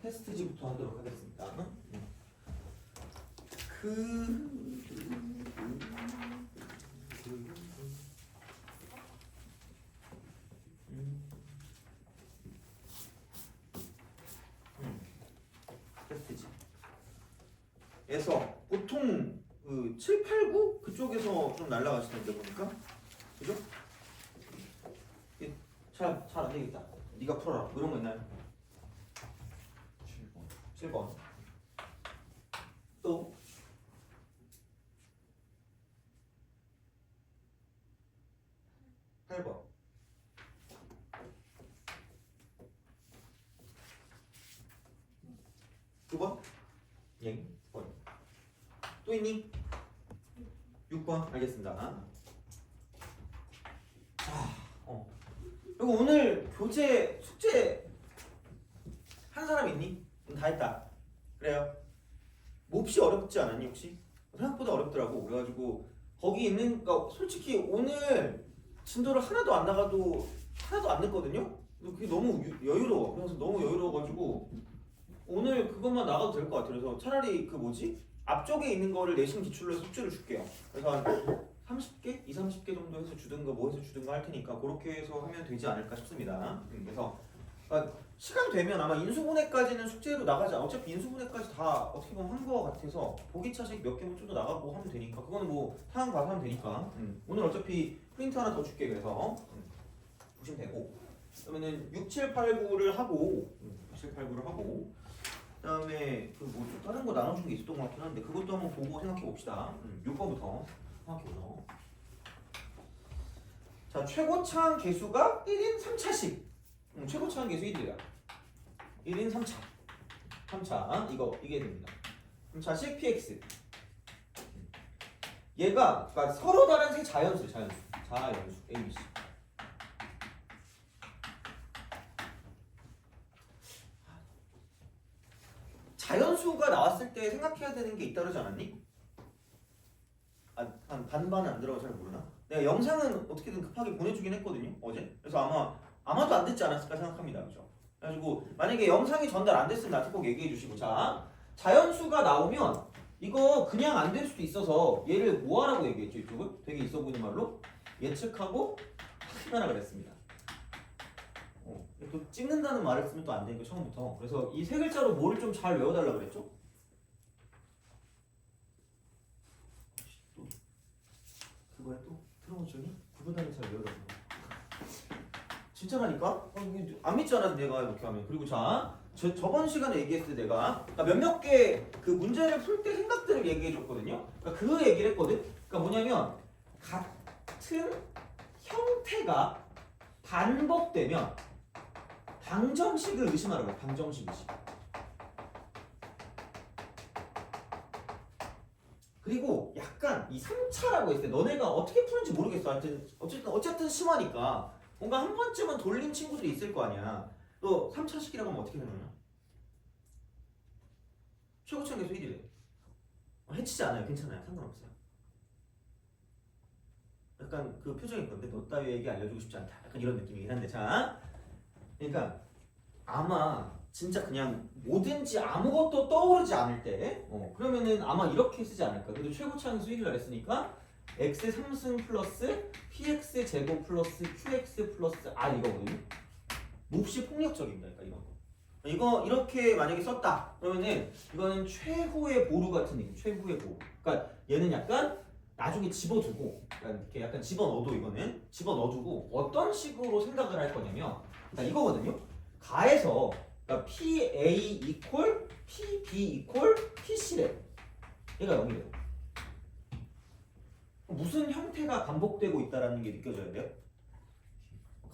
테스트지부터 하도록 하겠습니다. 테스트지. 에서 보통 7, 8, 9 그쪽에서 좀 날라가시던데 보니까, 그죠? 잘 안 되겠다. 네가 풀어라. 뭐 이런 거 있나요? 7번. 또 8번. 9번? 예. 또 있니? 6번. 알겠습니다. 자, 그리고 오늘 교재 숙제 한 사람 있니? 다 했다. 그래요. 몹시 어렵지 않았니 혹시? 생각보다 어렵더라고. 그래가지고 거기 있는, 그러니까 솔직히 오늘 진도를 하나도 안 나가도 하나도 안 냈거든요. 그게 너무 여유로워. 그래서 너무 여유로워가지고 오늘 그것만 나가도 될 것 같아요. 그래서 차라리 앞쪽에 있는 거를 내신 기출로 해서 숙제를 줄게요. 그래서 한 30개? 2, 30개 정도 해서 주든가 뭐 해서 주든가 할 테니까 그렇게 해서 하면 되지 않을까 싶습니다. 그래서 시간 되면 아마 인수분해까지는 숙제로 나가자. 어차피 인수분해까지 다 어떻게 보면 한 거 같아서 보기차식 몇 개만 좀 더 나가고 하면 되니까 그거는 뭐 타항 가서 하면 되니까 오늘 어차피 프린트 하나 더 줄게. 그래서 보시면 되고 그러면은 6, 7, 8, 9를 하고 6, 7, 8, 9를 하고 그다음에 뭐 좀 다른 거 나눠준 게 있었던 것 같긴 한데 그것도 한번 보고 생각해 봅시다. 6번부터 생각해 보죠. 자, 최고차항 개수가 1인 3차씩. 최고차항 개수 1이야. 1인 3차. 3차. 이게 됩니다. 3차씩 px. 얘가 그러니까 서로 다른 세 자연수. ABC. 자연수가 나왔을 때 생각해야 되는 게 있다 그러지 않았니? 한 반반 안 들어가 잘 모르나? 내가 영상은 어떻게든 급하게 보내주긴 했거든요 어제. 그래서 아마도 안 됐지 않았을까 생각합니다. 그죠? 그래가지고 만약에 영상이 전달 안 됐으면 나한테 꼭 얘기해 주시고. 자, 자연수가 나오면 이거 그냥 안 될 수도 있어서 얘를 뭐 하라고 얘기했죠? 이쪽은 되게 있어 보이는 말로 예측하고 확인하라 그랬습니다. 또 찍는다는 말을 쓰면 또 안 되니까 처음부터. 그래서 이 세 글자로 뭐를 좀 잘 외워달라 그랬죠? 그거야 또 트라우마증이 그보다는 잘 외워달라. 진짜라니까? 안 믿잖아 내가 이렇게 하면. 그리고 자, 저번 시간에 얘기했을 때 내가 몇몇 개 그 문제를 풀 때 생각들을 얘기해 줬거든요. 그러니까 그 얘기를 했거든. 그러니까 뭐냐면 같은 형태가 반복되면 방정식을 의심하라고. 방정식 의심. 그리고 약간 이 3차라고 했을 때 너네가 어떻게 푸는지 모르겠어. 하여튼 어쨌든 심하니까 뭔가 한 번쯤은 돌린 친구들이 있을 거 아니야. 너 3차식이라고 하면 어떻게 생각나? 최고차항 계수 1이래. 해치지 않아요. 괜찮아요. 상관없어요. 약간 그 표정일 건데 너 따위 얘기 알려주고 싶지 않다. 약간 이런 느낌이긴 한데. 자, 그러니까 아마 진짜 그냥 뭐든지 아무것도 떠오르지 않을 때 그러면은 아마 이렇게 쓰지 않을까. 그래도 최고차항수 1이라 했으니까 x의 3승 플러스 px 제곱 플러스 qx 플러스 이거거든요. 몹시 폭력적입니다. 그러니까 이거 이렇게 만약에 썼다 그러면은 이거는 최후의 보루 같은 느낌. 최후의 보루. 그러니까 얘는 약간 나중에 집어두고 이렇게 약간 집어넣어도 이거는 집어넣어두고 어떤 식으로 생각을 할 거냐면 이거거든요. 가에서 그러니까 PA 이퀄 PB 이퀄 PC래. 얘가 0이래요. 무슨 형태가 반복되고 있다라는 게 느껴져야 돼요?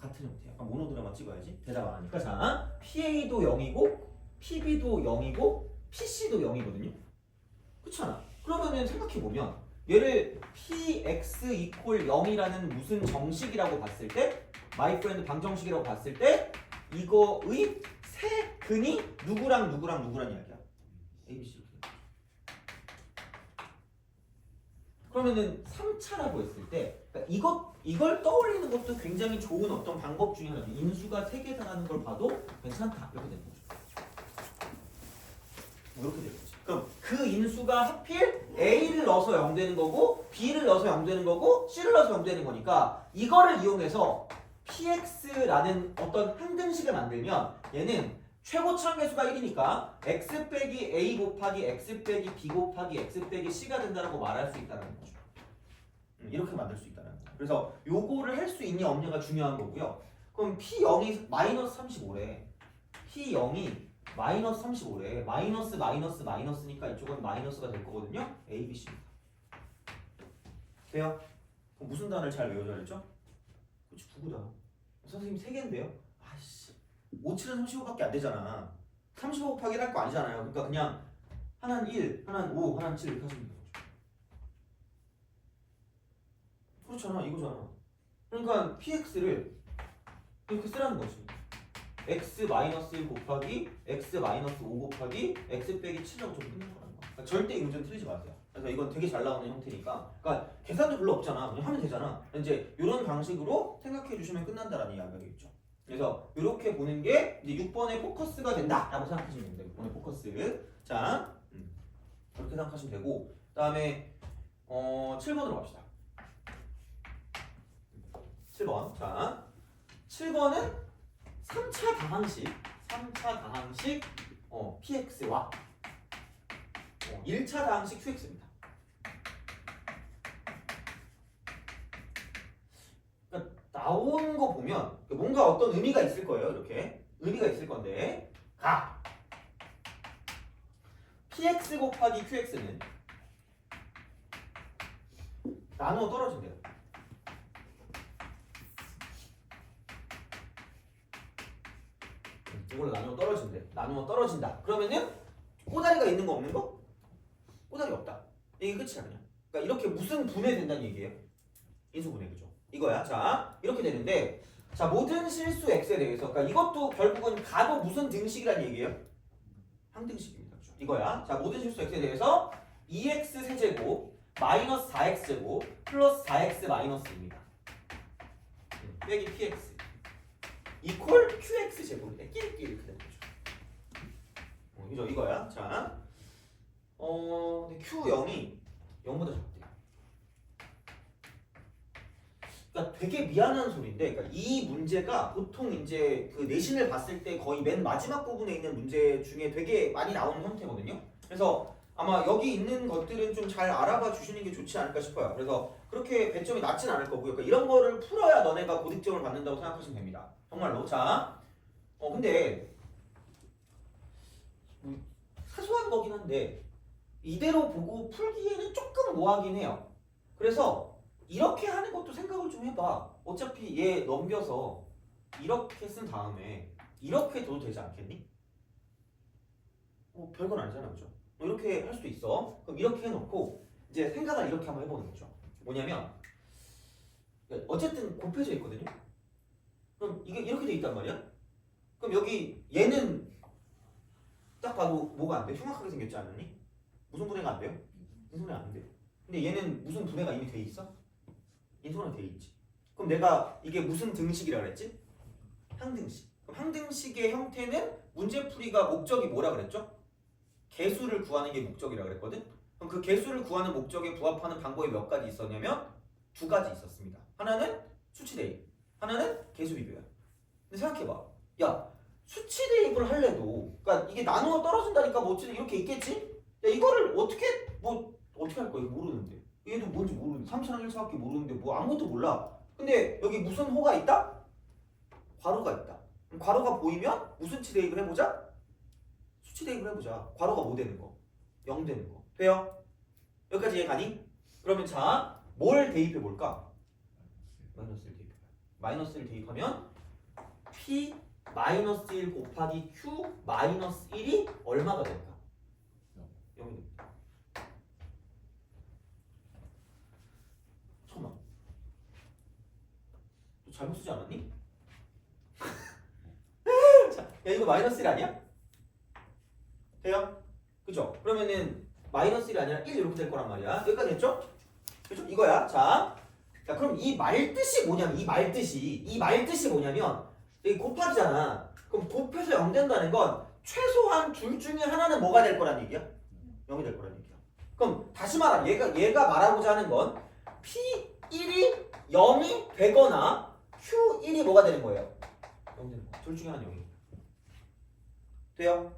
같은 형태. 약간 모노드라마 찍어야지. 대답 안 하니까. 자, PA도 0이고 PB도 0이고 PC도 0이거든요. 그렇잖아. 그러면은 생각해보면 얘를 PX 이퀄 0이라는 무슨 정식이라고 봤을 때 마이 프렌드 방정식이라고 봤을 때 이거의 세 근이 누구랑 이야기야? ABC. 그러면은 3차라고 했을 때 그러니까 이걸 떠올리는 것도 굉장히 좋은 어떤 방법 중에 하나죠. 인수가 3개다라는 걸 봐도 괜찮다. 이렇게 되는 거죠. 이렇게 되는 거지. 그럼 그 인수가 하필 A를 넣어서 0 되는 거고 B를 넣어서 0 되는 거고 C를 넣어서 0 되는 거니까 이거를 이용해서 PX라는 어떤 항등식을 만들면 얘는 최고 참계수가 1이니까 x 빼기 a 곱하기 x 빼기 b 곱하기 x 빼기 c가 된다고 말할 수 있다는 거죠. 이렇게 만들 수 있다는 거. 그래서 요거를 할 수 있냐 없냐가 중요한 거고요. 그럼 P0이 마이너스 35래. P0이 마이너스 35래. 마이너스 마이너스 마이너스니까 이쪽은 마이너스가 될 거거든요. A, B, C입니다. 돼요? 그럼 무슨 단어를 잘 외워줘야 했죠? 그렇지, 9구다. 선생님 3개인데요? 아이씨. 5, 7은 35밖에 안 되잖아. 35 곱하기 1 할 거 아니잖아요. 그러니까 그냥 하나는 1, 하나는 5, 하나는 7 이렇게 하시면 되는 거죠. 그렇잖아. 이거잖아. 그러니까 PX를 이렇게 쓰라는 거지. x-1 곱하기 x-5 곱하기 x 빼기 7이라고 좀 끝낼 거라는 거. 그러니까 절대 이 문제는 틀리지 마세요. 그래서 이건 되게 잘 나오는 형태니까. 그러니까 계산도 별로 없잖아. 그냥 하면 되잖아. 이제 이런 방식으로 생각해 주시면 끝난다라는 이야기겠죠. 그래서 이렇게 보는 게 이제 6번의 포커스가 된다라고 생각하시면 됩니다. 6번의 포커스. 자, 그렇게 생각하시면 되고, 그다음에 7번으로 갑시다. 7번. 자, 7번은 3차 다항식 PX와 1차 다항식 QX입니다. 그러니까 나온 거 보면 뭔가 어떤 의미가 있을 거예요. 이렇게 의미가 있을 건데, PX 곱하기 QX는 나누어 떨어진대요. 이걸로 나누어 떨어진대. 나누어 떨어진다. 그러면은 꼬다리가 있는 거 없는 거? 꼬다리 없다. 이게 끝이야 그냥. 그러니까 이렇게 무슨 분해된다는 얘기예요? 인수분해, 그죠? 이거야. 자, 이렇게 되는데, 자, 모든 실수 x에 대해서, 그러니까 이것도 결국은 가도 무슨 등식이란 얘기예요? 항등식입니다. 그죠? 이거야. 자, 모든 실수 x에 대해서 2x 세제곱 마이너스 4x 제곱 플러스 4x 마이너스입니다. 빼기 px 이퀄 qx 제곱인데 끼리끼리 이렇게 되는 거죠. 그죠? 이거야. 자, 근데 q0이 0보다 작대요. 그러니까 되게 미안한 소리인데, 그러니까 이 문제가 보통 이제 그 내신을 봤을 때 거의 맨 마지막 부분에 있는 문제 중에 되게 많이 나오는 형태거든요. 그래서 아마 여기 있는 것들은 좀 잘 알아봐 주시는 게 좋지 않을까 싶어요. 그래서 그렇게 배점이 낮진 않을 거고요. 그러니까 이런 거를 풀어야 너네가 고득점을 받는다고 생각하시면 됩니다. 정말로. 자, 근데 사소한 거긴 한데 이대로 보고 풀기에는 조금 뭐하긴 해요. 그래서 이렇게 하는 것도 생각을 좀 해봐. 어차피 얘 넘겨서 이렇게 쓴 다음에 이렇게 둬도 되지 않겠니? 별건 아니잖아, 그죠? 이렇게 할 수도 있어. 그럼 이렇게 해놓고 이제 생각을 이렇게 한번 해보는 거죠. 뭐냐면 어쨌든 곱해져 있거든요. 그럼 이게 이렇게 돼 있단 말이야. 그럼 여기 얘는 딱 봐도 뭐가 안 돼? 흉악하게 생겼지 않니? 무슨 분해가 안 돼요? 인수분해 안 돼요. 근데 얘는 무슨 분해가 이미 돼 있어? 인수분해 돼 있지. 그럼 내가 이게 무슨 등식이라 그랬지? 항등식. 그럼 항등식의 형태는 문제풀이가 목적이 뭐라 그랬죠? 개수를 구하는 게 목적이라 그랬거든. 그럼 그 개수를 구하는 목적에 부합하는 방법이 몇 가지 있었냐면 2가지 있었습니다. 하나는 수치 대입, 하나는 개수 비교야. 근데 생각해봐. 야, 수치 대입을 할래도, 그러니까 이게 나누어 떨어진다니까 뭐 어쨌든 이렇게 있겠지? 야, 이거를 어떻게 할 거야? 이거 모르는데. 얘도 뭔지 모르는데. 3차랑 1차밖에 모르는데 뭐 아무것도 몰라. 근데 여기 무슨 호가 있다? 괄호가 있다. 그럼 괄호가 보이면 무슨 치 대입을 해보자? 수치 대입을 해보자. 괄호가 뭐 되는 거? 0 되는 거. 돼요? 여기까지 이해 가니? 그러면 자, 뭘 대입해 볼까? 마이너스를 대입해. 마이너스를 대입하면 P 마이너스 1 곱하기 Q 마이너스 1이 얼마가 될까? 0이 됩니다. 잠깐만. 너 잘못 쓰지 않았니? 자, 야 이거 마이너스 1 아니야? 돼요? 그죠? 그러면은 마이너스 1이 아니라 1 이렇게 될 거란 말이야. 여기까지 됐죠? 그죠? 이거야. 자, 그럼 이 말뜻이 뭐냐면 이 말뜻이 뭐냐면 여기 곱하기잖아. 그럼 곱해서 0 된다는 건 최소한 둘 중에 하나는 뭐가 될 거란 얘기야? 0이 될 거란 얘기야. 그럼 다시 말하면 얘가 말하고자 하는 건 P1이 0이 되거나 Q1이 뭐가 되는 거예요? 0 되는 거. 둘 중에 하나는 0이 돼요?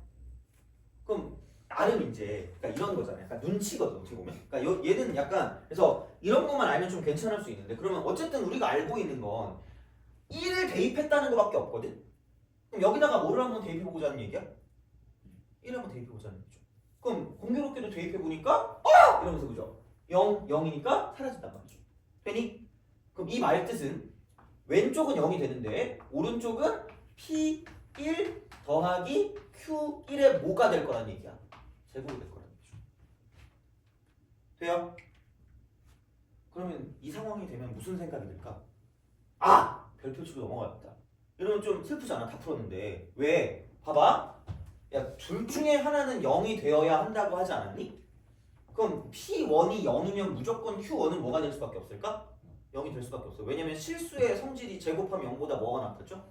그럼 나름 이제 그러니까 이런 거잖아요. 약간 눈치거든 어떻게 보면. 그러니까 얘는 약간 그래서 이런 것만 알면 좀 괜찮을 수 있는데 그러면 어쨌든 우리가 알고 있는 건 1을 대입했다는 것밖에 없거든. 그럼 여기다가 뭐를 한번 대입해보고자 하는 얘기야? 1을 한번 대입해보자 하는 얘기죠. 그럼 공교롭게도 대입해보니까 이러면서 그죠? 0, 0이니까 사라진단 말이죠. 되니? 그럼 이 말 뜻은 왼쪽은 0이 되는데 오른쪽은 P1 더하기 Q1의 뭐가 될 거란 얘기야? 제곱이 될 거란 얘기죠. 돼요? 그러면 이 상황이 되면 무슨 생각이 들까? 아! 별표 치고 넘어갔다. 이러면 좀 슬프지 않아? 다 풀었는데. 왜? 봐봐. 야, 둘 중에 하나는 0이 되어야 한다고 하지 않았니? 그럼 P1이 0이면 무조건 Q1은 뭐가 될 수밖에 없을까? 0이 될 수밖에 없어. 왜냐면 실수의 성질이 제곱하면 0보다 뭐가 나타났죠?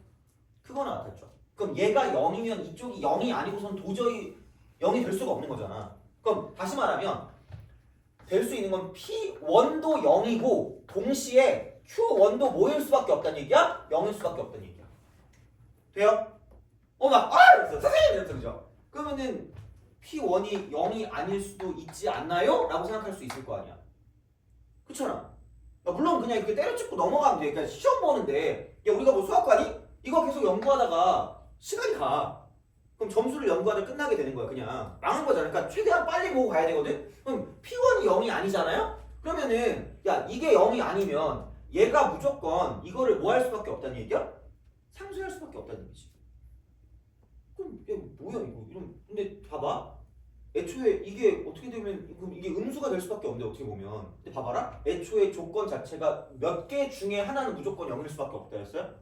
크거나 나타났죠. 그럼 얘가 0이면 이쪽이 0이 아니고선 도저히 0이 될 수가 없는 거잖아. 그럼 다시 말하면 될 수 있는 건 P1도 0이고 동시에 Q1도 뭐일 수밖에 없다는 얘기야? 0일 수밖에 없다는 얘기야. 돼요? 그래서 선생님! 이랬어 그죠? 그러면은 P1이 0이 아닐 수도 있지 않나요? 라고 생각할 수 있을 거 아니야. 그렇잖아. 물론 그냥 이렇게 때려찍고 넘어가면 돼. 그러니까 시험 보는데 야 우리가 뭐 수학과니? 이거 계속 연구하다가 시간이 가. 그럼 점수를 연구하다 끝나게 되는 거야. 그냥 망한 거잖아. 그러니까 최대한 빨리 보고 가야 되거든. 그럼 P1이 0이 아니잖아요? 그러면은 야 이게 0이 아니면 얘가 무조건 이거를 뭐 할 수밖에 없다는 얘기야? 상쇄할 수밖에 없다는 얘기지. 그럼 이게 뭐야 이거? 이런 근데 봐봐. 애초에 이게 어떻게 되면 그럼 이게 음수가 될 수밖에 없는데 어떻게 보면. 근데 봐봐라. 애초에 조건 자체가 몇 개 중에 하나는 무조건 0일 수밖에 없다 했어요?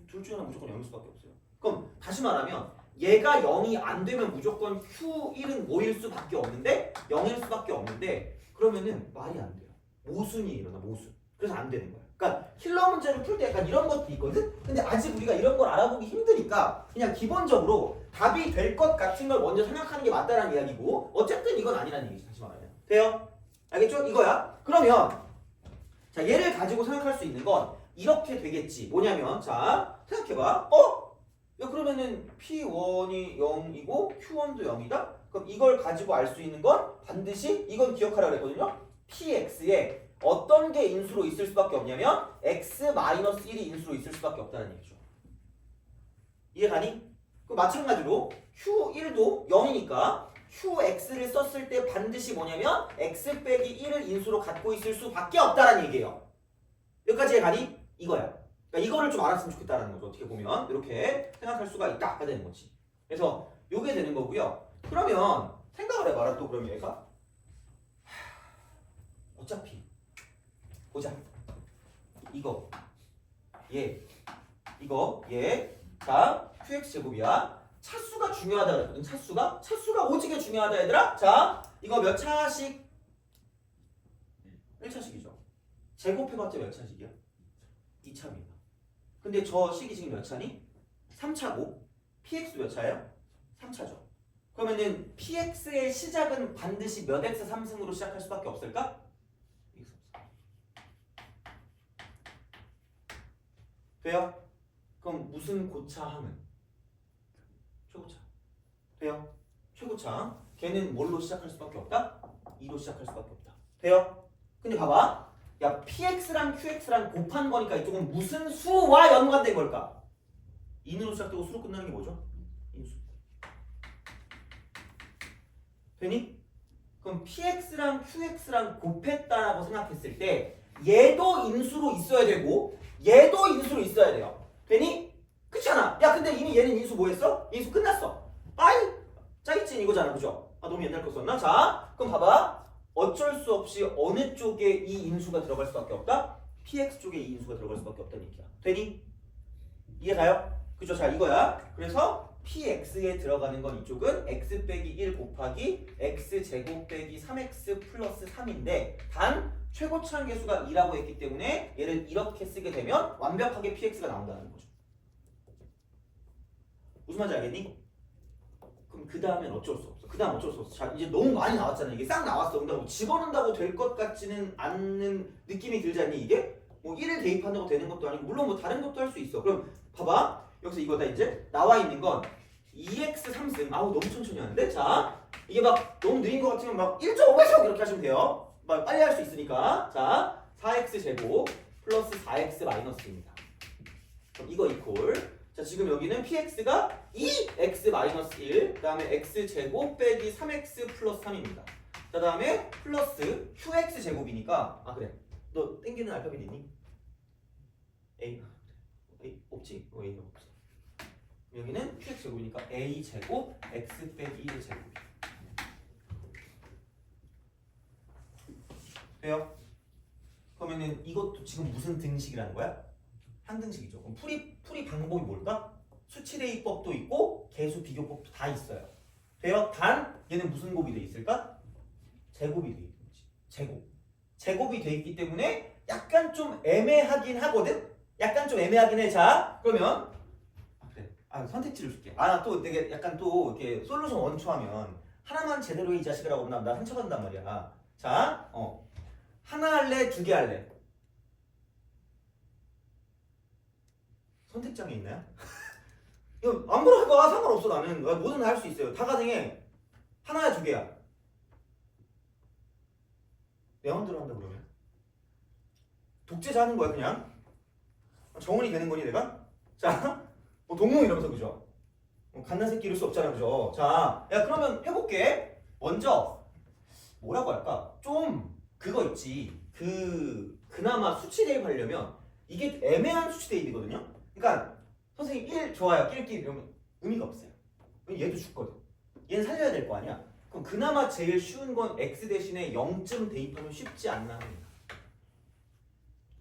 둘 중에 하나 무조건 0일 수밖에 없어요. 그럼 다시 말하면 얘가 0이 안 되면 무조건 Q1은 뭐일 수밖에 없는데 0일 수밖에 없는데 그러면은 말이 안 돼요. 모순이 일어나 모순. 그래서 안 되는 거야. 그러니까 킬러 문제를 풀 때 약간 이런 것도 있거든? 근데 아직 우리가 이런 걸 알아보기 힘드니까 그냥 기본적으로 답이 될 것 같은 걸 먼저 생각하는 게 맞다라는 이야기고 어쨌든 이건 아니라는 얘기지. 다시 말하면. 돼요? 알겠죠? 이거야. 그러면 자 얘를 가지고 생각할 수 있는 건 이렇게 되겠지. 뭐냐면 자 생각해봐. 야 그러면은 P1이 0이고 Q1도 0이다? 그럼 이걸 가지고 알 수 있는 건 반드시 이건 기억하라고 그랬거든요. PX에 어떤 게 인수로 있을 수밖에 없냐면 X-1이 인수로 있을 수밖에 없다는 얘기죠. 이해가니? 그 마찬가지로 Q1도 0이니까 QX를 썼을 때 반드시 뭐냐면 X 빼기 1을 인수로 갖고 있을 수밖에 없다는 얘기예요. 여기까지 해가니? 이거야. 그러니까 이거를 좀 알았으면 좋겠다는 거죠. 어떻게 보면 이렇게 생각할 수가 있다가 되는 거지. 그래서 요게 되는 거고요. 그러면 생각을 해봐라. 또 그럼 얘가 어차피 보자. 이거 이거 자 QX 제곱이야. 차수가 중요하다 그랬거든. 차수가 오지게 중요하다 얘들아. 자 이거 몇 차씩? 1차식이죠. 제곱해봤자 몇 차식이야? 2차입니다. 근데 저 식이 지금 몇 차니? 3차고 PX 몇 차예요? 3차죠. 그러면은 PX의 시작은 반드시 몇 X 3승으로 시작할 수밖에 없을까? 돼요? 그럼 무슨 고차항은? 최고차. 돼요? 최고차. 걔는 뭘로 시작할 수밖에 없다? 2로 시작할 수밖에 없다. 돼요? 근데 봐봐. 야 PX랑 QX랑 곱한 거니까 이쪽은 무슨 수와 연관된 걸까? 인으로 시작되고 수로 끝나는 게 뭐죠? 인수. 되니? 그럼 PX랑 QX랑 곱했다라고 생각했을 때 얘도 인수로 있어야 되고 얘도 인수로 있어야 돼요. 되니? 그렇잖아. 야 근데 이미 얘는 인수 뭐 했어? 인수 끝났어. 아이 짜릿진 이거잖아. 그죠? 너무 옛날 거 썼나? 자 그럼 봐봐. 어쩔 수 없이 어느 쪽에 이 인수가 들어갈 수밖에 없다? PX 쪽에 이 인수가 들어갈 수밖에 없다는 얘기야. 되니? 이해가요? 그죠? 자 이거야. 그래서 PX에 들어가는 건 이쪽은 X 빼기 1 곱하기 X 제곱 빼기 3X 플러스 3인데 단 최고차항 계수가 2라고 했기 때문에 얘를 이렇게 쓰게 되면 완벽하게 PX가 나온다는 거죠. 무슨 무슨 말인지 알겠니? 그럼 그 다음엔 어쩔 수 없어. 그 다음 어쩔 수 없어. 자, 이제 너무 많이 나왔잖아. 이게 싹 나왔어. 근데 뭐 집어넣는다고 될 것 같지는 않는 느낌이 들지 않니? 이게 뭐 1을 대입한다고 되는 것도 아니고 물론 뭐 다른 것도 할 수 있어. 그럼 봐봐. 여기서 이거다 이제 나와 있는 건 2x 3승. 아우 너무 천천히 하는데? 자, 이게 막 너무 느린 것 같으면 막 1.5배속 이렇게 하시면 돼요. 막 빨리 할 수 있으니까. 자, 4x 제곱 플러스 4x 마이너스입니다. 그럼 이거 이퀄. 자, 지금 여기는 px가 2x 마이너스 1, 그 다음에 x 제곱 빼기 3x 플러스 3입니다. 자, 다음에 플러스 qx 제곱이니까 아 그래. 너 땡기는 알파벳 있니? A 없지? A는 없어. 여기는 qx 제곱이니까 a 제곱 x 빼기 1의 제곱이야. 돼요? 그러면은 이것도 지금 무슨 등식이라는 거야? 항등식이죠. 그럼 풀이 방법이 뭘까? 수치 대입법도 있고 계수 비교법도 다 있어요. 돼요? 단 얘는 무슨 곱이 돼 있을까? 제곱이 돼 있는 거지. 제곱이 돼 있기 때문에 약간 좀 애매하긴 하거든. 약간 좀 애매하긴 해. 자, 그러면 그래. 선택지를 줄게. 나 또 되게 약간 또 이렇게 솔루션 원초하면 하나만 제대로 해 이 자식이라고 하면 나 상처받는단 말이야. 자, 하나 할래, 두 개 할래. 선택장애 있나요? 이거 아무거나 해봐. 상관없어. 나는 뭐든 할 수 있어요. 다 가능해. 하나야 두 개야. 내 마음대로 한다 그러면 독재자 하는 거야 그냥. 정원이 되는 거니 내가? 자, 뭐 동물 이러면서 그죠? 갓난 새끼 이럴 수 없잖아 그죠? 자, 야 그러면 해볼게. 먼저 뭐라고 할까? 좀 그거 있지. 그나마 수치 대입하려면 이게 애매한 수치 대입이거든요. 그러니까 선생님 1 좋아요. 끼리끼리 이러면 의미가 없어요. 얘도 죽거든. 얘는 살려야 될 거 아니야. 그럼 그나마 제일 쉬운 건 x 대신에 0점 대입하면 쉽지 않나 합니다.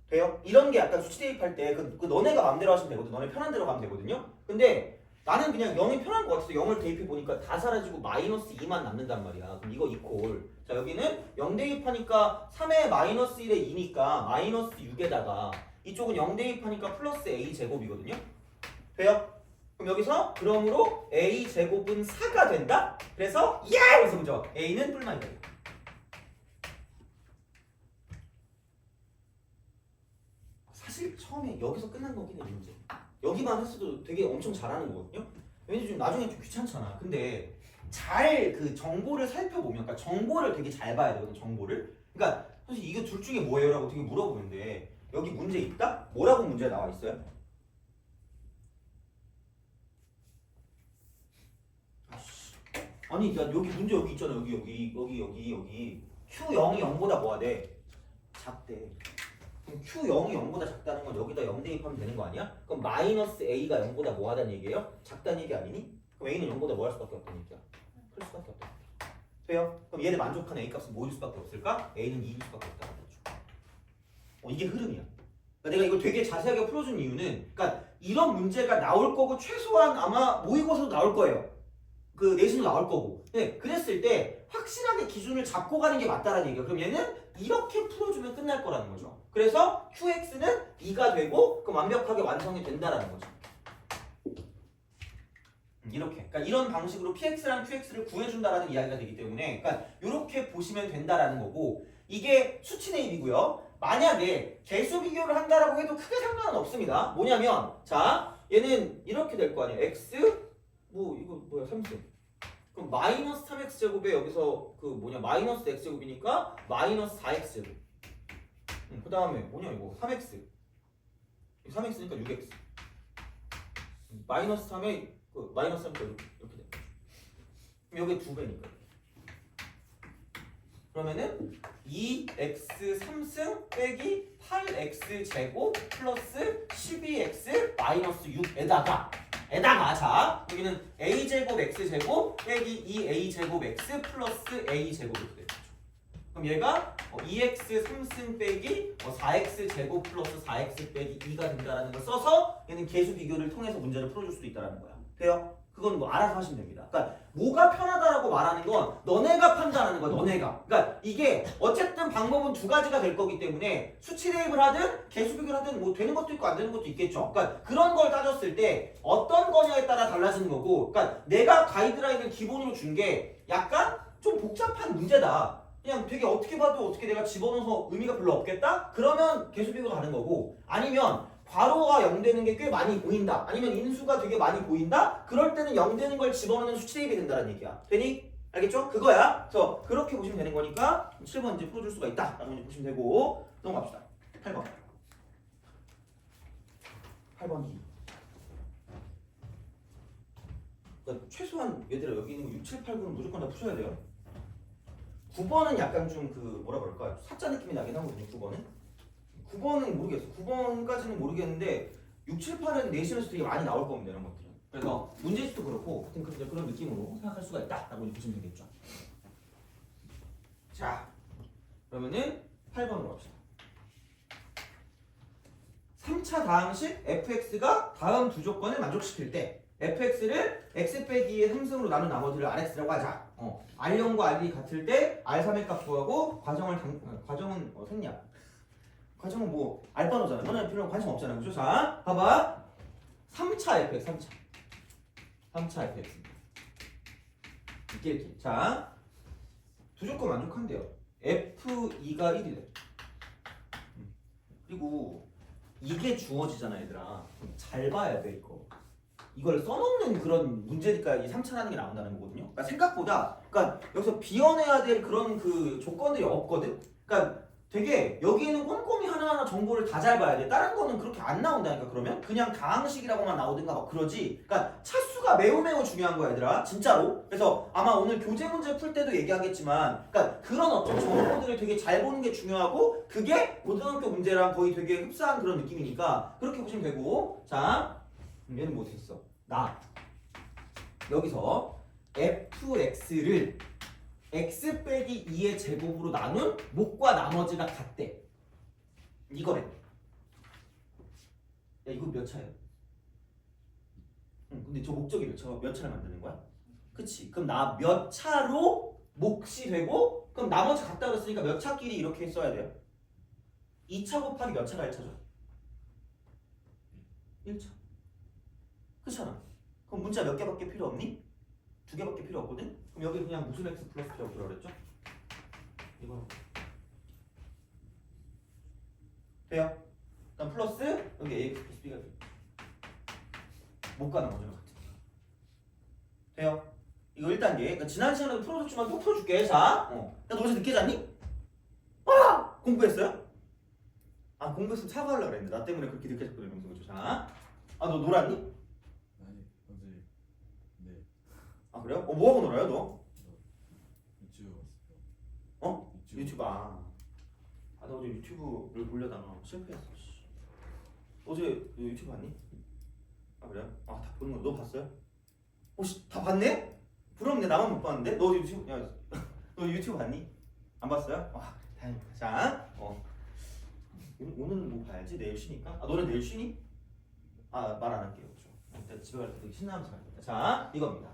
돼요? 이런 게 약간 수치 대입할 때 그 너네가 마음대로 하시면 되거든. 너네 편한 대로 가면 되거든요. 근데 나는 그냥 0이 편한 것 같아서 0을 대입해 보니까 다 사라지고 마이너스 2만 남는단 말이야. 그럼 이거 이퀄. 자, 여기는 0 대입하니까 3의 마이너스 1에 2니까 마이너스 6에다가 이쪽은 0 대입하니까 플러스 a 제곱이거든요. 돼요? 그럼 여기서 그러므로 a 제곱은 4가 된다? 그래서 예! 그래서 그죠? a는 뿔만이다. 사실 처음에 여기서 끝난 거긴 해 문제. 여기만 했어도 되게 엄청 잘하는 거거든요. 왜냐면 좀 나중에 좀 귀찮잖아. 근데 잘 그 정보를 살펴보면, 그러니까 정보를 되게 잘 봐야 되거든. 정보를. 그러니까 사실 이게 둘 중에 뭐예요라고 되게 물어보는데 여기 문제 있다? 뭐라고 문제 나와 있어요? 아니, 나 여기 문제 여기 있잖아. 여기 Q0이 0보다 뭐가 돼? 작대. 그럼 Q0이 0보다 작다는 건 여기다 0 대입하면 되는 거 아니야? 그럼 마이너스 A가 0보다 뭐 하다는 얘기예요? 작다는 얘기 아니니? 그럼 A는 0보다 뭐 할 수밖에 없다는 얘기야. 클 수밖에 없다. 돼요? 그럼 얘를 만족하는 A 값은 뭐일 수밖에 없을까? A는 2일 수밖에 없다는 거죠. 이게 흐름이야. 그러니까 내가 이걸 되게 자세하게 풀어준 이유는, 그러니까 이런 문제가 나올 거고 최소한 아마 모의고사도 나올 거예요. 그 내신도 나올 거고. 네, 그랬을 때 확실하게 기준을 잡고 가는 게 맞다라는 얘기예요. 그럼 얘는 이렇게 풀어주면 끝날 거라는 거죠. 그래서 QX는 2가 되고 그럼 완벽하게 완성이 된다라는 거죠. 이렇게. 그러니까 이런 방식으로 PX랑 QX를 구해준다라는 이야기가 되기 때문에, 그러니까 이렇게 보시면 된다라는 거고, 이게 수치 대입이고요. 만약에 개수 비교를 한다라고 해도 크게 상관은 없습니다. 뭐냐면, 자, 얘는 이렇게 될 거 아니에요. X 이거 뭐야 3승. 그럼 마이너스 3x 제곱에 여기서 마이너스 x 제곱이니까 마이너스 4x 제곱. 그 다음에 뭐냐 이거 3x. 3x니까 6x. 마이너스 3에 마이너스 3이 이렇게 돼. 그럼 여기 2배니까. 그러면은 2x 3승 빼기 8x 제곱 플러스 12x 마이너스 6에다가 자, 여기는 a제곱 x제곱 빼기 2a제곱 x 플러스 a제곱 이렇게 되죠. 그럼 얘가 2x 3승 빼기 4x 제곱 플러스 4x 빼기 2가 된다는 걸 써서 얘는 계수 비교를 통해서 문제를 풀어줄 수도 있다는 거야. 돼요? 그건 뭐 알아서 하시면 됩니다. 그러니까 뭐가 편하다라고 말하는 건 너네가 판단하는 거야. 너네가. 그러니까 이게 어쨌든 방법은 두 가지가 될 거기 때문에 수치 대입을 하든 개수 비교를 하든 뭐 되는 것도 있고 안 되는 것도 있겠죠. 그러니까 그런 걸 따졌을 때 어떤 거냐에 따라 달라지는 거고, 그러니까 내가 가이드라인을 기본으로 준 게 약간 좀 복잡한 문제다. 그냥 되게 어떻게 봐도 어떻게 내가 집어넣어서 의미가 별로 없겠다? 그러면 개수 비교가 가는 거고, 아니면 괄호가 0 되는 게 꽤 많이 보인다. 아니면 인수가 되게 많이 보인다. 그럴 때는 0 되는 걸 집어넣는 수치 대입이 된다는 얘기야. 되니? 알겠죠? 그거야. 그래서 그렇게 보시면 되는 거니까 7번 이제 풀어줄 수가 있다. 라고 이제 보시면 되고 넘어갑시다. 8번. 8번이. 그러니까 최소한 얘들아 여기 있는 거 6, 7, 8, 9는 무조건 다 푸셔야 돼요. 9번은 약간 좀 그 뭐라 그럴까? 사자 느낌이 나긴 하거든요. 9번은 모르겠어. 9번까지는 모르겠는데 6, 7, 8은 내신에서 되게 많이 나올 겁니다. 이런 것들은. 그래서 문제집도 그렇고 하여튼 그런 느낌으로 생각할 수가 있다 라고 보시면 되겠죠. 자 그러면은 8번으로 갑시다. 3차 다항식 fx가 다음 두 조건을 만족시킬 때 fx를 x 빼기 2의 3승으로 나눈 나머지를 rx라고 하자. r0과 r2 같을 때 r3의 값 구하고 과정은 생략. 과정은 뭐 알바노잖아. 너네 필요한 관심 없잖아. 그죠? 자, 봐봐. 3차 fx, 3차 fx. 이렇게. 자, 두 조건 만족한대요. f2가 1이래. 그리고 이게 주어지잖아, 얘들아. 잘 봐야 돼, 이거. 이걸 써놓는 그런 문제니까 이 3차라는 게 나온다는 거거든요. 그러니까 생각보다, 그러니까 여기서 비워내야 될 그런 그 조건들이 없거든. 그러니까 되게 여기에는 꼼꼼히 하나하나 정보를 다 잘 봐야 돼. 다른 거는 그렇게 안 나온다니까. 그러면 그냥 다항식이라고만 나오든가 막 그러지. 그러니까 차수가 매우 중요한 거야, 얘들아. 진짜로. 그래서 아마 오늘 교재 문제 풀 때도 얘기하겠지만, 그러니까 그런 어떤 정보들을 되게 잘 보는 게 중요하고, 그게 고등학교 문제랑 거의 되게 흡사한 그런 느낌이니까 그렇게 보시면 되고. 자, 얘는 뭐 됐어? 여기서 fx를 x 빼기 2의 제곱으로 나눈 목과 나머지가 같대. 이거래. 야 이거 몇 차야? 근데 저 목적이 몇 차를 만드는 거야? 그치? 그럼 나 몇 차로 몫이 되고 그럼 나머지 같다 그랬으니까 몇 차끼리 이렇게 써야 돼요? 2차 곱하기 몇 차가 1차죠? 1차. 그렇잖아. 그럼 문자 몇 개밖에 필요 없니? 2개밖에 필요 없거든? 그럼 여기 그냥 무슨 x 플러스 P라고 그랬죠? 이거 돼요? 그다음 플러스 여기 ax 플러스 b가 돼요. 못가 나머지가 같아. 돼요? 이거 1단계. 그러니까 지난 시간에도 풀어줬지만 또 풀어줄게. 자, 야 너 어제 늦게 잤니? 공부했어요? 공부했으면 사과하려고 그랬는데 나 때문에 그렇게 늦게 잤거든. 명수. 자, 너 놀았니? 아니 어제 네 그래요? 뭐 하고 놀아요 너? 유튜브 봤어요. 유튜브. 나 어제 유튜브를 보려다가 실패했어. 어제 너 유튜브 봤니? 그래요? 다 보는 거 너 봤어요? 다 봤네? 부럽네. 나만 못 봤는데? 너 유튜브 너 유튜브 봤니? 안 봤어요? 다행이다. 자, 오늘은 뭐 봐야지. 내일 쉬니까. 너는 내일 쉬니? 말 안 할게요. 그렇죠? 일단 집에 갈 때 되게 신나면서 갑니다. 자, 이겁니다.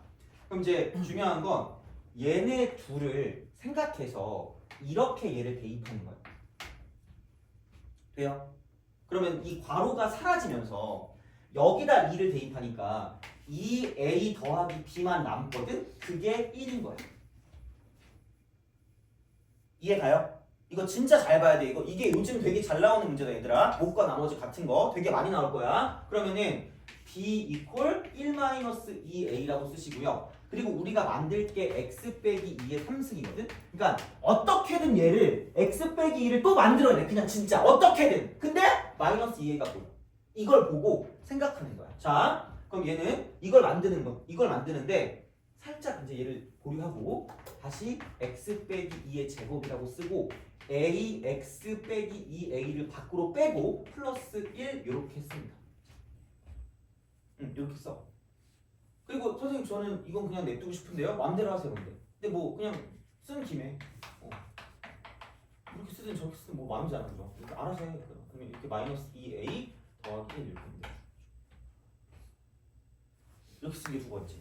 그럼 이제 중요한 건 얘네 둘을 생각해서 이렇게 얘를 대입하는 거예요. 돼요? 그러면 이 괄호가 사라지면서 여기다 2를 대입하니까 2a 더하기 b만 남거든? 그게 1인 거야. 이해 가요? 이거 진짜 잘 봐야 돼. 이게 요즘 되게 잘 나오는 문제다, 얘들아. 목과 나머지 같은 거 되게 많이 나올 거야. 그러면은 b equal 1-2a라고 쓰시고요. 그리고 우리가 만들 게 x 빼기 2의 3승이거든? 그러니까 어떻게든 얘를 x 빼기 2를 또 만들어야 돼. 그냥 진짜 어떻게든. 근데 마이너스 2a가 보여. 이걸 보고 생각하는 거야. 자, 그럼 얘는 이걸 만드는데 살짝 이제 얘를 보류하고 다시 x 빼기 2의 제곱이라고 쓰고 ax 빼기 2a를 밖으로 빼고 플러스 1 이렇게 씁니다. 이렇게 써. 그리고 선생님 저는 이건 그냥 냅두고 싶은데요. 마음대로 하세요. 근데 뭐 그냥 쓰는 김에 이렇게 쓰든 저렇게 쓰든 뭐 마음이지 않아. 그죠? 이렇게 알아서 해. 그러면 이렇게 마이너스 2a 더하기 1 이렇게 됩니다. 이렇게 쓰는 게 두 번째.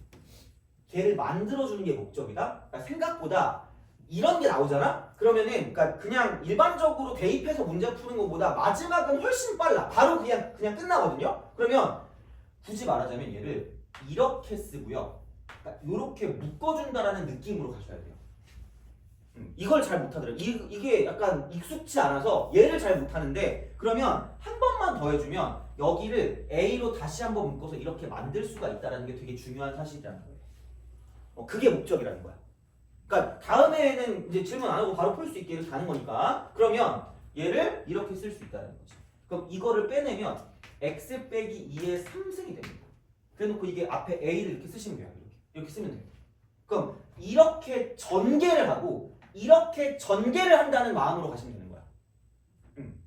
걔를 만들어주는 게 목적이다. 그러니까 생각보다 이런 게 나오잖아? 그러면은 그러니까 그냥 일반적으로 대입해서 문제 푸는 것보다 마지막은 훨씬 빨라. 바로 그냥 끝나거든요. 그러면 굳이 말하자면 얘를 이렇게 쓰고요. 그러니까 이렇게 묶어준다라는 느낌으로 가셔야 돼요. 이걸 잘 못하더라고요. 이게 약간 익숙치 않아서 얘를 잘 못하는데 그러면 한 번만 더 해주면 여기를 A로 다시 한번 묶어서 이렇게 만들 수가 있다는 게 되게 중요한 사실이라는 거예요. 그게 목적이라는 거야. 그러니까 다음에는 이제 질문 안 하고 바로 풀 수 있게 이렇게 가는 거니까 그러면 얘를 이렇게 쓸 수 있다는 거지. 그럼 이거를 빼내면 x 빼기 2의 3승이 됩니다. 그래놓고 이게 앞에 a를 이렇게 쓰시면 돼요. 이렇게 쓰면 돼요. 그럼 이렇게 전개를 하고 이렇게 전개를 한다는 마음으로 가시면 되는 거야.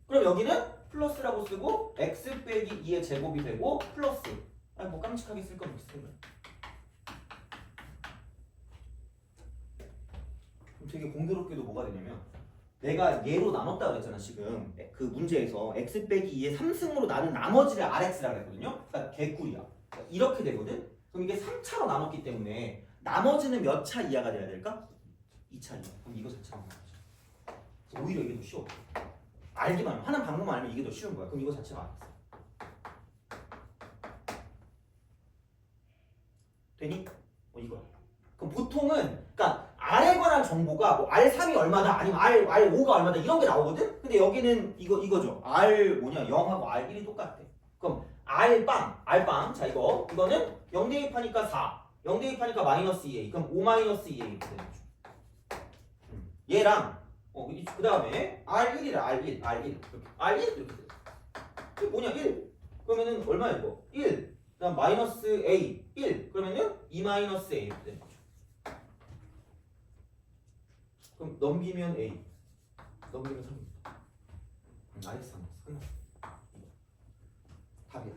그럼 여기는 플러스라고 쓰고 x 빼기 2의 제곱이 되고 플러스 아니 뭐 깜찍하게 쓸 건 없을 거야. 되게 공교롭게도 뭐가 되냐면 내가 얘로 나눴다 그랬잖아 지금 그 문제에서 x 빼기 2의 3승으로 나눈 나머지를 rx라고 했거든요. 그러니까 개꿀이야. 그러니까 이렇게 되거든. 그럼 이게 3차로 나눴기 때문에 나머지는 몇 차 이하가 돼야 될까? 2차 이하. 그럼 이거 자체가 나머지. 오히려 이게 더 쉬워. 알기만 하면 하는 방법만 알면 이게 더 쉬운 거야. 그럼 이거 자체가 rx. 되니? 이거야. 그럼 보통은 그러니까 R에 관한 정보가 뭐 R3이 얼마다 아니면 R5가 얼마다 이런 게 나오거든? 근데 여기는 이거죠. R 뭐냐 0하고 R1이 똑같대. 그럼 R빵 자 이거는 0 대입하니까 4 0 대입하니까 마이너스 2A 그럼 5 마이너스 2A 이렇게 되는 거죠. 얘랑 그 다음에 R1이라 R1 이렇게 R1 이렇게 돼. 이게 뭐냐 1 그러면은 얼마야 이거 1 그다음 마이너스 A 1 그러면은 2 마이너스 A 이렇게 되는 거죠. 그럼 넘기면 A 넘기면 3입니다. RX 3 끝났어. 답이야.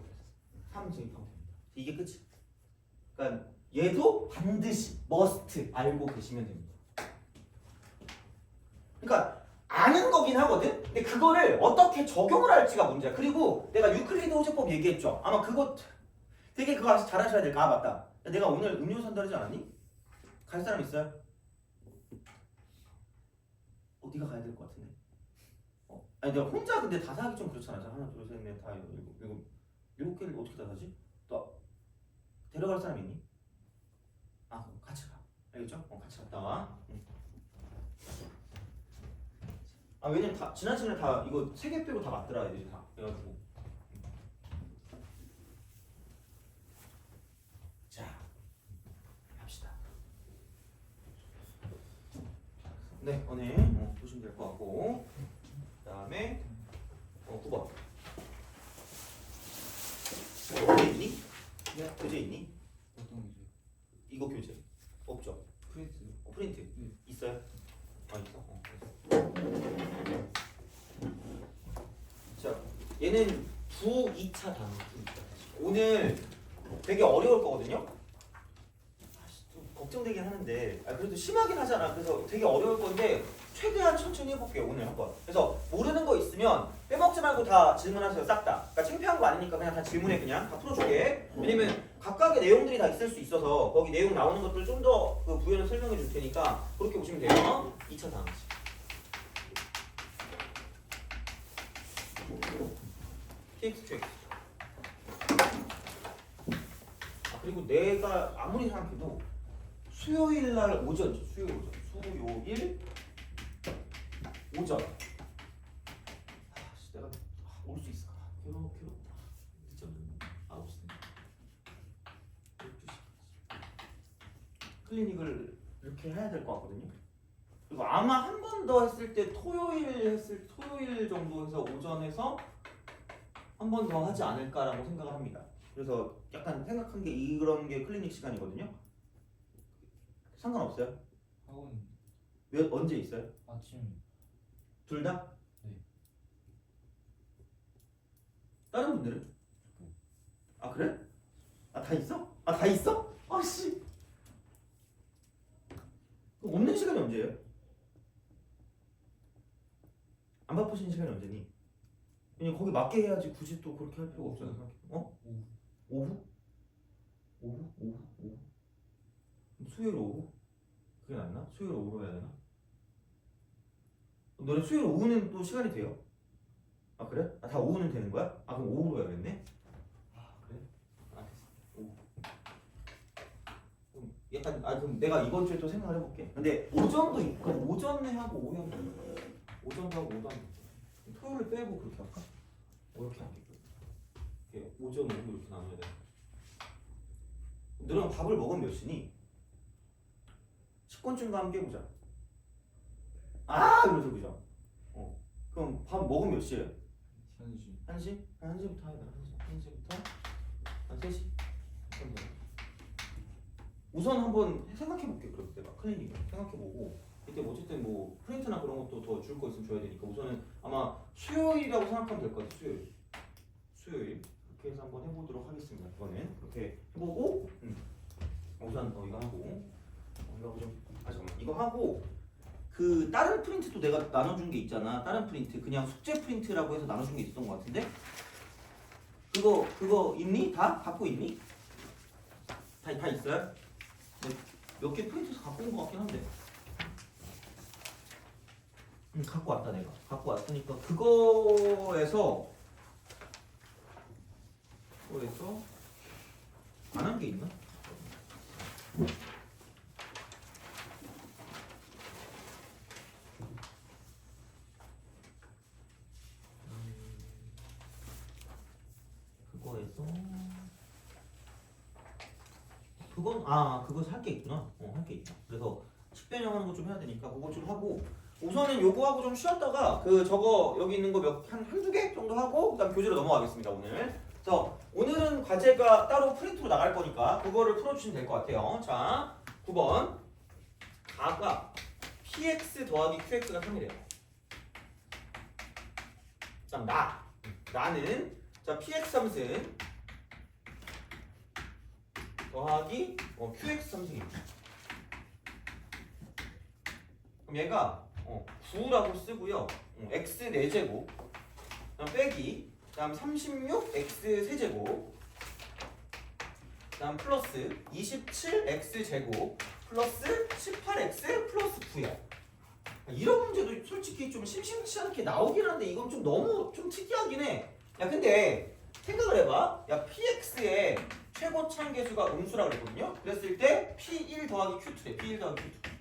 3 제입하면 됩니다. 이게 끝이. 그러니까 얘도 반드시 must 알고 계시면 됩니다. 그러니까 아는 거긴 하거든. 근데 그거를 어떻게 적용을 할지가 문제야. 그리고 내가 유클리드 호재법 얘기했죠. 아마 그거 되게 그거 잘하셔야 될까? 아 맞다. 내가 오늘 음료 산다르지 않았니? 갈 사람 있어요? 어디가 가야 될 것 같은데? 아니 내가 혼자 근데 다 사기 좀 그렇잖아. 하나 둘 셋 넷 다 일곱 개를 어떻게 다 사지? 너 데려갈 사람 있니? 아 그럼 같이 가. 알겠죠? 같이 갔다 와. 아 왜냐면 다 지난 시간에 다 이거 3개 빼고 다 맞더라 애들이 다. 그래가지고 자 합시다. 네 오늘 보시면 될 것 같고 그 다음에 9번 교재 있니? 네. 교재 있니? 어떤 거죠? 이거 교재 없죠? 프린트. 프린트 네. 있어요? 아 있어? 자 얘는 부 2차 단어 오늘 되게 어려울 거거든요? 좀 걱정되긴 하는데 그래도 심하긴 하잖아. 그래서 되게 어려울 건데 최대한 천천히 해볼게요 오늘 한번. 그래서 모르는 거 있으면 빼먹지 말고 다 질문하세요 싹 다. 그러니까 창피한 거 아니니까 그냥 다 질문해 그냥 다 풀어줄게. 왜냐면 각각의 내용들이 다 있을 수 있어서 거기 내용 나오는 것들 좀 더 그 부연을 설명해 줄 테니까 그렇게 보시면 돼요. 2차 단어지. TX, QX. 그리고 내가 아무리 생각해도 수요일 날 오전이죠. 수요일 오전. 내가 올 수 있을까? 괴롭. 늦었는데 9시. 12시. 클리닉을 이렇게 해야 될 것 같거든요. 그리고 아마 한 번 더 했을 때 토요일 정도 해서 오전에서 한 번 더 하지 않을까라고 생각을 합니다. 그래서 약간 생각한 게 이런 게 클리닉 시간이거든요. 상관없어요? 학원 언제 있어요? 아침. 둘 다? 네. 다른 분들은? 아 그래? 아 다 있어? 아 다 있어? 아씨. 그럼 없는 시간이 언제예요? 안 바쁘신 시간이 언제니? 그냥 거기 맞게 해야지 굳이 또 그렇게 할 필요가 없잖아. 오후. 오후? 오후? 수요일 오후? 그게 낫나? 수요일 오후로 해야 되나? 너네 수요일 오후는 또 시간이 돼요? 아 그래? 아, 다 오후는 되는 거야? 아 그럼 오후로 해야겠네? 아 그래? 아 됐어 오후 약간 그럼 내가 이번 주에 또 생각을 해볼게. 근데 오전도 있고 오전에 하고 오후에 오전도 하고 오후도 하고 토요일 빼고 그렇게 할까? 이렇게 할게. 이렇게 오전 오후 이렇게 나눠야 돼. 너랑 밥을 먹으면 몇 시니? 식권증과 함께 보자. 아 이러면서 그죠? 그럼 밥 먹으면 몇 시에? 1시. 1시? 1시부터 하자. 1시부터 한 3시? 우선 한번 생각해볼게. 그럼 내가 클리닉 생각해보고 이때 뭐 어쨌든 뭐 프린트나 그런 것도 더 줄 거 있으면 줘야 되니까 우선은 아마 수요일이라고 생각하면 될 것 같아. 수요일 그렇게 해서 한번 해보도록 하겠습니다. 이거는 그렇게 해보고 우선 이거 하고 이거 좀 잠깐만 이거 하고 그 다른 프린트도 내가 나눠준 게 있잖아. 다른 프린트 그냥 숙제 프린트라고 해서 나눠준 게 있었던 것 같은데 그거 있니? 다 갖고 있니? 다 있어요? 몇 개 프린트해서 갖고 온 것 같긴 한데. 갖고 왔다 내가. 갖고 왔으니까 그거에서 안 한 게 있나? 그거 할 게 있구나. 할 게 있다. 그래서 식변형하는 거 좀 해야 되니까 그거 좀 하고 우선은 요거 하고 좀 쉬었다가 저거 여기 있는 거 한두 개 정도 하고 그다음 교재로 넘어가겠습니다 오늘. 그래서 오늘은 과제가 따로 프린트로 나갈 거니까 그거를 풀어주시면 될 것 같아요. 자, 9번 가가 px 더하기 qx가 3이래요. 그다음 나는 자 px 함수는 더하기 qx 함수입니다. 그럼 얘가 9라고 쓰고요. x 4제곱 그다음 빼기 그다음 36 x 세제곱 그다음 플러스 27 x 제곱 플러스 18 x 플러스 9야. 이런 문제도 솔직히 좀 심심치 않게 나오긴 하는데 이건 좀 너무 좀 특이하긴 해. 야 근데 생각을 해봐. 야 px의 최고 참계수가 음수라고 그랬거든요. 그랬을 때 p1 더하기 q2래. p1 더하기 q2.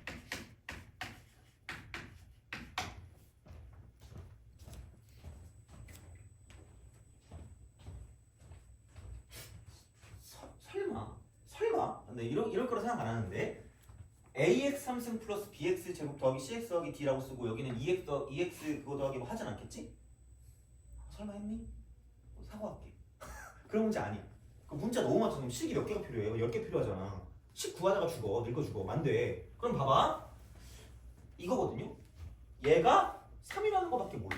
설마? 네, 이럴 거라 생각 안 하는데 ax 3승 플러스 bx 제곱 더하기 cx 더하기 d라고 쓰고 여기는 2x 그거 더하기 뭐 하진 않겠지? 설마 했니? 사과할게. 그런 문제 아니야. 그 문자 너무 많잖아. 그럼 식이 몇 개가 필요해요? 10개 필요하잖아. 식 구하다가 죽어. 늙어 죽어. 안 돼. 그럼 봐봐. 이거거든요. 얘가 3이라는 거밖에 몰라.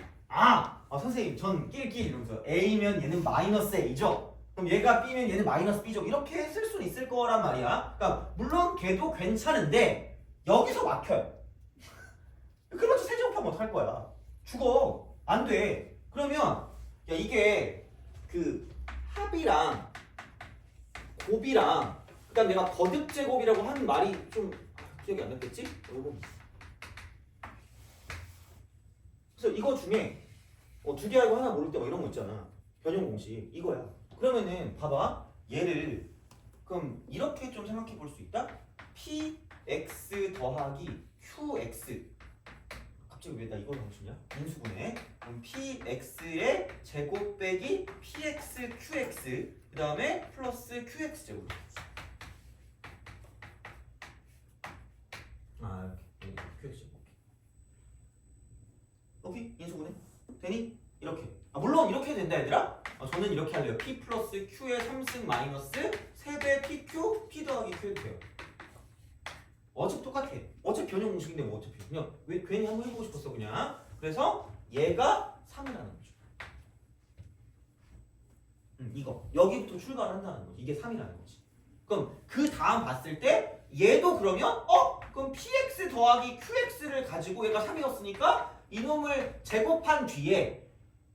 선생님 전 낄낄 이러면서 a면 얘는 마이너스 a죠? 그럼 얘가 b면 얘는 마이너스 b죠? 이렇게 쓸 수는 있을 거란 말이야. 그러니까 물론 걔도 괜찮은데 여기서 막혀요. 그래서 세제곱하면 어떡할 거야? 죽어. 안 돼. 그러면 야 이게 그 합이랑 곱이랑 그다음 내가 거듭 제곱이라고 하는 말이 좀 기억이 안 났겠지? 그래서 이거 중에 두 개 알고 하나 모를 때 막 이런 거 있잖아. 변형 공식 이거야. 그러면은 봐봐. 얘를 그럼 이렇게 좀 생각해 볼 수 있다. px 더하기 qx 갑자기 왜 나 이걸 하시냐? 인수분해. 그럼 px의 제곱 빼기 px qx 그 다음에 플러스 qx 제곱. 이렇게 qx 제곱. 오케이 인수분해 되니? 이렇게. 물론 이렇게 된다 얘들아. 저는 이렇게 할래요. p 플러스 q의 3승 마이너스 3배 pq p 더하기 q 해도 돼요. 어차피 똑같아. 어차피 변형 공식인데 뭐 어차피 그냥 왜 괜히 한번 해보고 싶었어 그냥. 그래서 얘가 3이라는 거죠. 이거 여기부터 출발을 한다는 거지. 이게 3이라는 거지. 그럼 그 다음 봤을 때 얘도 그러면 그럼 px 더하기 qx를 가지고 얘가 3이었으니까 이놈을 제곱한 뒤에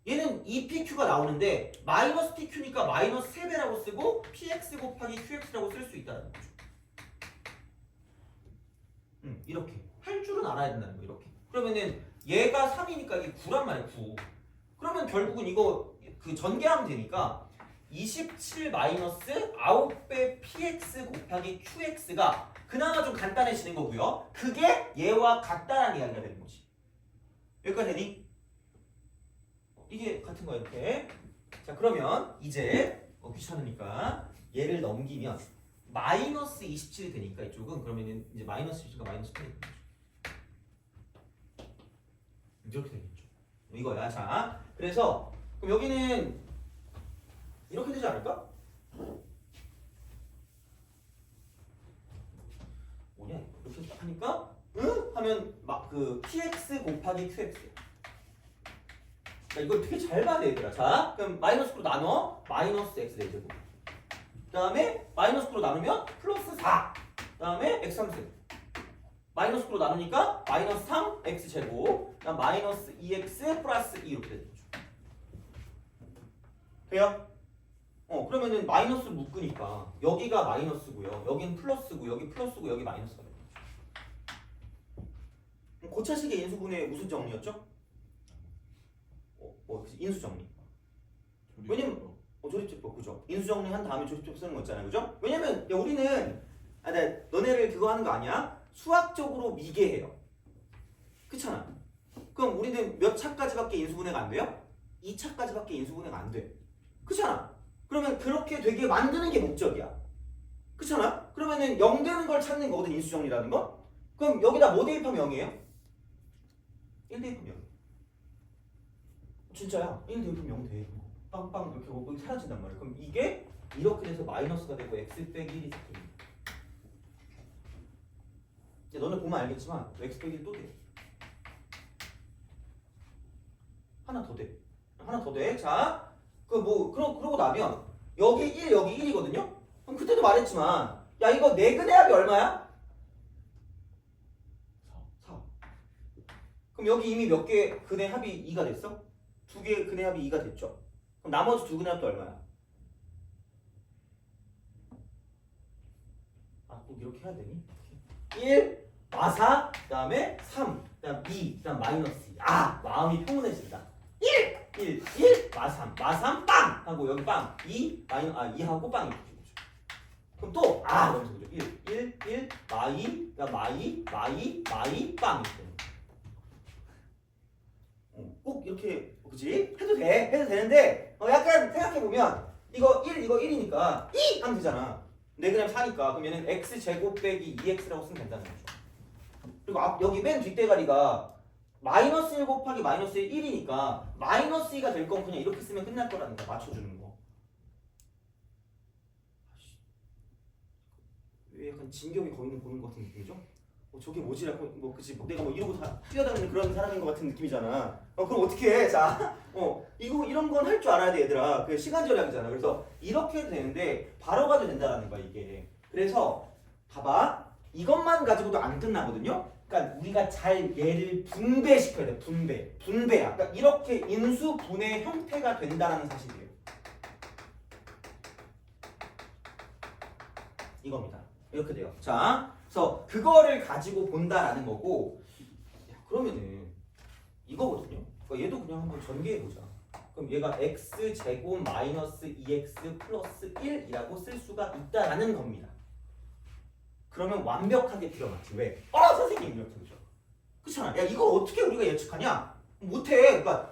얘는 2pq가 나오는데 마이너스 pq니까 마이너스 3배라고 쓰고 px 곱하기 qx라고 쓸 수 있다는 거죠. 이렇게 할 줄은 알아야 된다는 거 이렇게. 그러면은 얘가 3이니까 이게 9란 말이야 9. 그러면 결국은 이거 그 전개하면 되니까 27 마이너스 9배 px 곱하기 qx가 그나마 좀 간단해지는 거고요. 그게 얘와 같다라는 이야기가 되는 거지. 여기까지 되니? 이게 같은 거야 이렇게. 자 그러면 이제 귀찮으니까 얘를 넘기면 마이너스 27이 되니까 이쪽은 그러면은 이제 마이너스 27과 마이너스 8이 되는 거죠. 이렇게 되겠죠. 이거야. 자 그래서 그럼 여기는 이렇게 되지 않을까? 뭐냐 이렇게 하니까 응? 하면 막 그 px 곱하기 qx. 자 이걸 되게 잘 봐야 돼 얘들아. 자 그럼 마이너스 9로 나눠 마이너스 x 되죠. 그 다음에 마이너스 9로 나누면 플러스 4. 그 다음에 x 3승. 마이너스 9로 나누니까 마이너스 3 x 제곱. 그다음 마이너스 2x 플러스 2 이렇게 되죠. 돼요? 그러면은 마이너스 묶으니까 여기가 마이너스고요. 여기는 플러스고 여기 플러스고 여기 마이너스가 되는 거죠. 고차식의 인수분해 무슨 정리였죠? 인수 정리. 왜냐면 조립제법 그죠? 인수 정리한 다음에 조립제법 쓰는 거 있잖아요, 그죠? 왜냐면 야, 우리는 너네를 그거 하는 거 아니야? 수학적으로 미개해요. 그렇잖아. 그럼 우리는 몇 차까지밖에 인수분해가 안 돼요? 2차까지밖에 인수분해가 안 돼. 그렇잖아. 그러면 그렇게 되게 만드는 게 목적이야. 그렇잖아. 그러면은 0 되는 걸 찾는 거거든 인수 정리라는 건. 그럼 여기다 뭐 대입하면 0이에요? 1 대입하면 0. 진짜야. 1 대입하면 0 돼. 빵빵 이렇게 오고 사라진단 말이야. 그럼 이게 이렇게 돼서 마이너스가 되고 x 빼기 1이 됩니다. 이제 너네 보면 알겠지만 x 빼기 1 또 돼. 하나 더 돼. 하나 더 돼. 자, 그러고 나면 여기 1 여기 1이거든요. 그럼 그때도 말했지만 야 이거 네 근의 합이 얼마야? 4. 그럼 여기 이미 몇 개 근의 합이 2가 됐어? 두 개 근의 합이 2가 됐죠. 그럼 나머지 두 근의 합도 얼마야? 꼭 이렇게 해야 되니? 1 마사 그다음에 3 그다음 2 그다음 마이너스 2. 마음이 평온해진다. 1 마삼 빵 하고 여기 빵 2 2하고 빵이 이렇게 되죠. 그럼 또 여기서 그죠? 1 마이 그다음 마이 빵 이렇게 되는 거죠. 꼭 이렇게 그지? 해도 되는데 약간 생각해 보면 이거 1이니까 2 하면 되잖아. 네 그냥 4니까 그럼 얘는 x 제곱 빼기 2x라고 쓰면 된다는 거죠. 그리고 여기 맨 뒷대가리가 마이너스 1 곱하기 마이너스 1이니까 마이너스 2가 될 건 그냥 이렇게 쓰면 끝날 거라는 거 맞춰주는 거. 왜 약간 진격의 거인을 보는 것 같은 느낌이죠? 저게 뭐지? 그치? 내가 이러고 뛰어다니는 그런 사람인 것 같은 느낌이잖아. 그럼 어떻게 해? 자, 이런 건 할 줄 알아야 돼 얘들아. 그 시간 절약이잖아. 그래서 이렇게 해도 되는데 바로 가도 된다라는 거야 이게. 그래서 봐봐. 이것만 가지고도 안 끝나거든요. 그러니까 우리가 잘 얘를 분배시켜야 돼. 분배야. 그러니까 이렇게 인수 분해 형태가 된다는 사실이에요. 이겁니다. 이렇게 돼요. 자, 그래서 그거를 가지고 본다라는 거고. 그러면은 이거거든요. 그러니까 얘도 그냥 한번 전개해 보자. 그럼 얘가 x 제곱 마이너스 2x 플러스 1이라고 쓸 수가 있다라는 겁니다. 그러면 완벽하게 들어맞지. 왜? 선생님 이렇게 그죠? 그렇잖아. 야 이걸 어떻게 우리가 예측하냐? 못해. 그러니까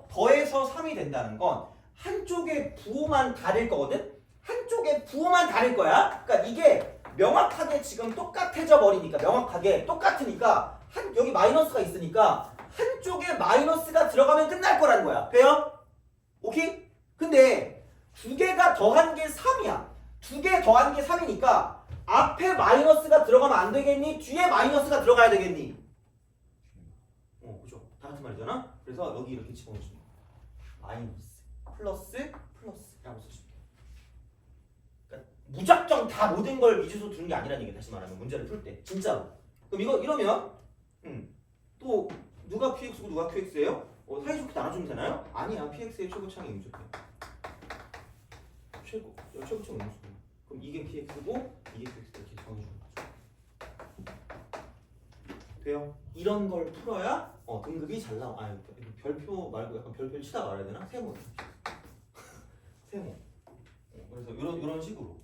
더해서 3이 된다는 건 한쪽의 부호만 다를 거거든. 한쪽의 부호만 다를 거야. 그러니까 이게 명확하게 지금 똑같아져 버리니까 명확하게 똑같으니까 여기 마이너스가 있으니까 한쪽에 마이너스가 들어가면 끝날 거라는 거야. 돼요? 오케이? 근데 두 개가 더한 게 3이야. 두 개 더한 게 3이니까 앞에 마이너스가 들어가면 안 되겠니? 뒤에 마이너스가 들어가야 되겠니? 그죠? 다 같은 말이잖아? 그래서 여기 이렇게 집어넣으시면 마이너스, 플러스라고 쓰시면 돼요. 그러니까 무작정 다 모든 걸 미주소 두는 게 아니라는 얘기 다시 말하면 문제를 풀 때. 진짜로. 그럼 이러면 또 누가 px고 누가 qx예요? 사이좋게 나눠주면 되나요? 아니야. px의 최고창이 음수돼. 최고창 음수. 그럼 이게 px고 이게 qx 이렇게 정해주는 거죠. 돼요. 이런 걸 풀어야 등급이 잘 나와. 아니 별표 말고 약간 별표 치다 말해야 되나? 세모. 세모. 그래서 이런 식으로.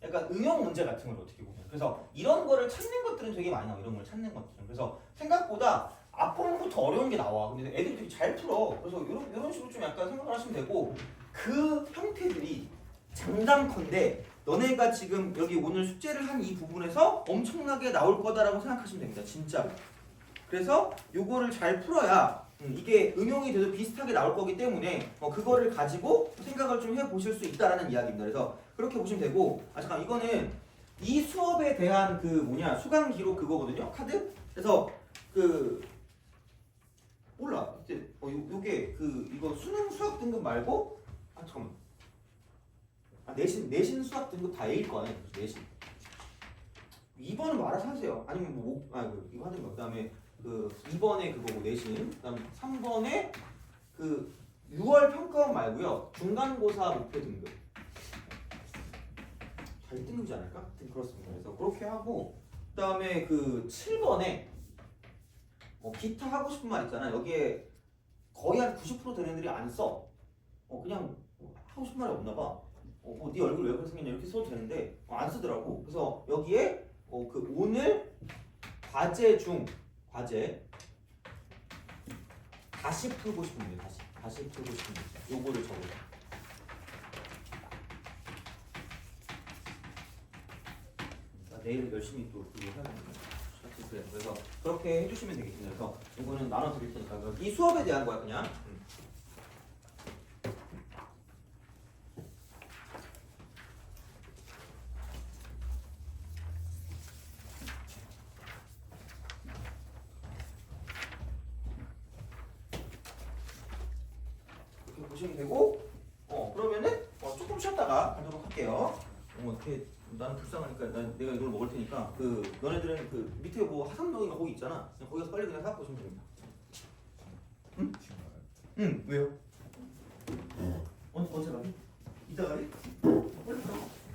약간 응용 문제 같은 걸 어떻게 보면. 그래서 이런 거를 찾는 것들은 되게 많이 나와. 이런 걸 찾는 것들은. 그래서 생각보다 앞부분부터 어려운 게 나와. 근데 애들이 되게 잘 풀어. 그래서 이런 식으로 좀 약간 생각을 하시면 되고 그 형태들이 장담컨대 너네가 지금 여기 오늘 숙제를 한 이 부분에서 엄청나게 나올 거다라고 생각하시면 됩니다. 진짜로. 그래서 요거를 잘 풀어야 이게 응용이 돼도 비슷하게 나올 거기 때문에 그거를 가지고 생각을 좀 해보실 수 있다라는 이야기입니다. 그래서 그렇게 보시면 되고 잠깐 이거는 이 수업에 대한 그 수강 기록 그거거든요. 카드. 그래서 몰라 이제 요게 이거 수능 수학 등급 말고 잠깐만 내신 수학 등급 다 A일 거 아니에요. 내신 2번은 뭐 알아서 하세요. 아니면 이거 하든가. 그다음에 2번에 그거고 내신. 그다음 3번에 6월 평가원 말고요. 중간고사 목표 등급. 다 1등급이지 않을까? 하여튼 그렇습니다. 그래서 그렇게 하고 그다음에 7번에 기타 하고 싶은 말 있잖아. 여기에 거의 한 90% 되는 애들이 안 써. 그냥 하고 싶은 말이 없나 봐. 네 얼굴 왜 그렇게 생겼냐 이렇게 써도 되는데 안 쓰더라고. 그래서 여기에 오늘 과제 중 과제 다시 풀고 싶은 문제 다시 풀고 싶은 문제 요거를 적으세요. 내일 열심히 또 그거 해야 되는데. 그래서 그렇게 해주시면 되겠습니다. 그래서 이거는 나눠 드릴 테니까 이 수업에 대한 거야 그냥. 이렇게 보시면 되고 그러면은 조금 쉬었다가 가도록 할게요. 어떻게 나는 불쌍하니까 내가 이걸 먹을 테니까 너네들은 밑에 뭐 하삼동인가 거기 있잖아. 그냥 거기 가서 빨리 그냥 사고 오시면 됩니다. 응? 응 왜요? 언제 가게? 이따 가게? 빨리 가라고.